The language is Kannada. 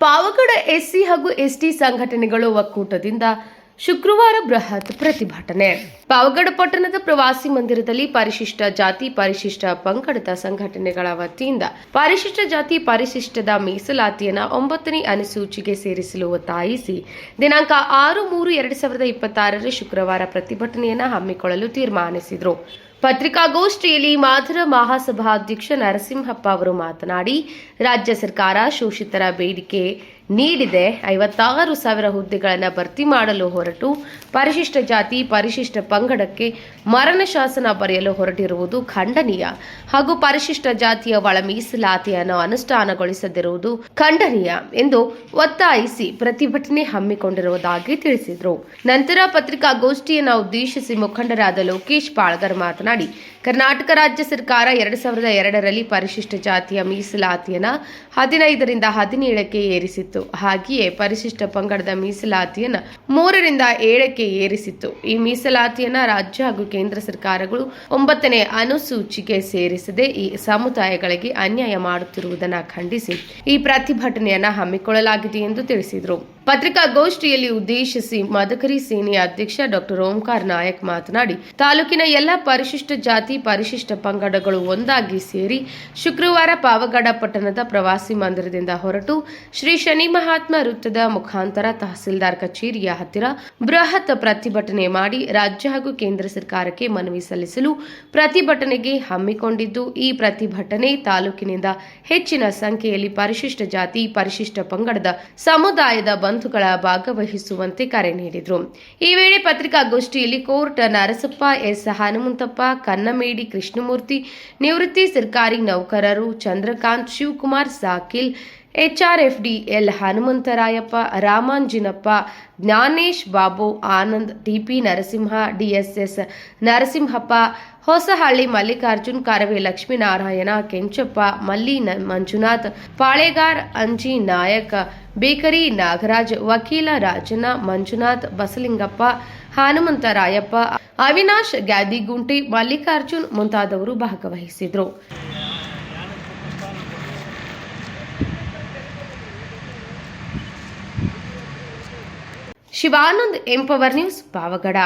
ಪಾವಗಡ ಎಸ್ಸಿ ಹಾಗೂ ಎಸ್ಟಿ ಸಂಘಟನೆಗಳು ಒಕ್ಕೂಟದಿಂದ ಶುಕ್ರವಾರ ಬೃಹತ್ ಪ್ರತಿಭಟನೆ. ಪಾವಗಡ ಪಟ್ಟಣದ ಪ್ರವಾಸಿ ಮಂದಿರದಲ್ಲಿ ಪರಿಶಿಷ್ಟ ಜಾತಿ ಪರಿಶಿಷ್ಟ ಪಂಗಡದ ಸಂಘಟನೆಗಳ ವತಿಯಿಂದ ಪರಿಶಿಷ್ಟ ಜಾತಿ ಪರಿಶಿಷ್ಟದ ಮೀಸಲಾತಿಯನ್ನು 9ನೇ ಅನುಸೂಚಿಗೆ ಸೇರಿಸಲು ಒತ್ತಾಯಿಸಿ ದಿನಾಂಕ 6/3/2026 ಶುಕ್ರವಾರ ಪ್ರತಿಭಟನೆಯನ್ನು ಹಮ್ಮಿಕೊಳ್ಳಲು ತೀರ್ಮಾನಿಸಿದರು. ಪತ್ರಿಕಾಗೋಷ್ಠಿಯಲ್ಲಿ ಮಾದರ ಮಹಾಸಭಾಧ್ಯಕ್ಷ ನರಸಿಂಹಪ್ಪ ಅವರು ಮಾತನಾಡಿ, ರಾಜ್ಯ ಸರ್ಕಾರ ಶೋಷಿತರ ಬೇಡಿಕೆ ನೀಡಿದೆ 56,000 ಹುದ್ದೆಗಳನ್ನು ಭರ್ತಿ ಮಾಡಲು ಹೊರಟು ಪರಿಶಿಷ್ಟ ಜಾತಿ ಪರಿಶಿಷ್ಟ ಪಂಗಡಕ್ಕೆ ಮರಣ ಶಾಸನ ಬರೆಯಲು ಹೊರಟಿರುವುದು ಖಂಡನೀಯ ಹಾಗೂ ಪರಿಶಿಷ್ಟ ಜಾತಿಯ ಒಳ ಮೀಸಲಾತಿಯನ್ನು ಅನುಷ್ಠಾನಗೊಳಿಸದಿರುವುದು ಖಂಡನೀಯ ಎಂದು ಒತ್ತಾಯಿಸಿ ಪ್ರತಿಭಟನೆ ಹಮ್ಮಿಕೊಂಡಿರುವುದಾಗಿ ತಿಳಿಸಿದರು. ನಂತರ ಪತ್ರಿಕಾಗೋಷ್ಠಿಯನ್ನು ಉದ್ದೇಶಿಸಿ ಮುಖಂಡರಾದ ಲೋಕೇಶ್ ಪಾಳ್ಗರ್ ಮಾತನಾಡಿ, ಕರ್ನಾಟಕ ರಾಜ್ಯ ಸರ್ಕಾರ 2002ರಲ್ಲಿ ಪರಿಶಿಷ್ಟ ಜಾತಿಯ ಮೀಸಲಾತಿಯನ್ನು 15ರಿಂದ 17ಕ್ಕೆ ಏರಿಸಿತ್ತು. ಹಾಗೆಯೇ ಪರಿಶಿಷ್ಟ ಪಂಗಡದ ಮೀಸಲಾತಿಯನ್ನು 3ರಿಂದ 7ಕ್ಕೆ ಏರಿಸಿತ್ತು. ಈ ಮೀಸಲಾತಿಯನ್ನು ರಾಜ್ಯ ಹಾಗೂ ಕೇಂದ್ರ ಸರ್ಕಾರಗಳು 9ನೇ ಅನುಸೂಚಿಗೆ ಸೇರಿಸದೆ ಈ ಸಮುದಾಯಗಳಿಗೆ ಅನ್ಯಾಯ ಮಾಡುತ್ತಿರುವುದನ್ನು ಖಂಡಿಸಿ ಈ ಪ್ರತಿಭಟನೆಯನ್ನು ಹಮ್ಮಿಕೊಳ್ಳಲಾಗಿದೆ ಎಂದು ತಿಳಿಸಿದರು. ಪತ್ರಿಕಾಗೋಷ್ಠಿಯಲ್ಲಿ ಉದ್ದೇಶಿಸಿ ಮದಕರಿ ಸೇನೆಯ ಅಧ್ಯಕ್ಷ ಡಾಕ್ಟರ್ ಓಂಕಾರ್ ನಾಯಕ್ ಮಾತನಾಡಿ, ತಾಲೂಕಿನ ಎಲ್ಲ ಪರಿಶಿಷ್ಟ ಜಾತಿ ಪರಿಶಿಷ್ಟ ಪಂಗಡಗಳು ಒಂದಾಗಿ ಸೇರಿ ಶುಕ್ರವಾರ ಪಾವಗಡ ಪಟ್ಟಣದ ಪ್ರವಾಸಿ ಮಂದಿರದಿಂದ ಹೊರಟು ಶ್ರೀ ಶನಿ ಮಹಾತ್ಮ ವೃತ್ತದ ಮುಖಾಂತರ ತಹಸೀಲ್ದಾರ್ ಕಚೇರಿಯ ಹತ್ತಿರ ಬೃಹತ್ ಪ್ರತಿಭಟನೆ ಮಾಡಿ ರಾಜ್ಯ ಹಾಗೂ ಕೇಂದ್ರ ಸರ್ಕಾರಕ್ಕೆ ಮನವಿ ಸಲ್ಲಿಸಲು ಪ್ರತಿಭಟನೆಗೆ ಹಮ್ಮಿಕೊಂಡಿದ್ದು, ಈ ಪ್ರತಿಭಟನೆ ತಾಲೂಕಿನಿಂದ ಹೆಚ್ಚಿನ ಸಂಖ್ಯೆಯಲ್ಲಿ ಪರಿಶಿಷ್ಟ ಜಾತಿ ಪರಿಶಿಷ್ಟ ಪಂಗಡದ ಸಮುದಾಯದ ಬಂಧುಗಳ ಭಾಗವಹಿಸುವಂತೆ ಕರೆ ನೀಡಿದರು. ಈ ವೇಳೆ ಪತ್ರಿಕಾಗೋಷ್ಠಿಯಲ್ಲಿ ಕೋರ್ಟ್ ನರಸಪ್ಪ, ಎಸ್ ಹನುಮಂತಪ್ಪ, ಕನ್ನಮೇಡಿ ಕೃಷ್ಣಮೂರ್ತಿ, ನಿವೃತ್ತಿ ಸರ್ಕಾರಿ ನೌಕರರು Chandrakanth, Shivakumar, Sakil, HRFD L Hanumantharayappa, Ramanjinappa, Jnanesh Babu, Anand, TP Narasimha, DSS Narasimhappa, Hosahalli Mallikarjun, Karave Lakshminarayana, Kenchappa, Malli Manjunath, Palegar, ಅಂಜಿ ನಾಯಕ್, ಬೇಕರಿ ನಾಗರಾಜ್, ವಕೀಲ ರಾಜಣ್ಣ, ಮಂಜುನಾಥ್, ಬಸಲಿಂಗಪ್ಪ, ಹನುಮಂತರಾಯಪ್ಪ, ಅವಿನಾಶ್ ಗ್ಯಾದಿಗುಂಟೆ, ಮಲ್ಲಿಕಾರ್ಜುನ್ ಮುಂತಾದವರು ಭಾಗವಹಿಸಿದರು. Shivanand, empower news, Pavagada.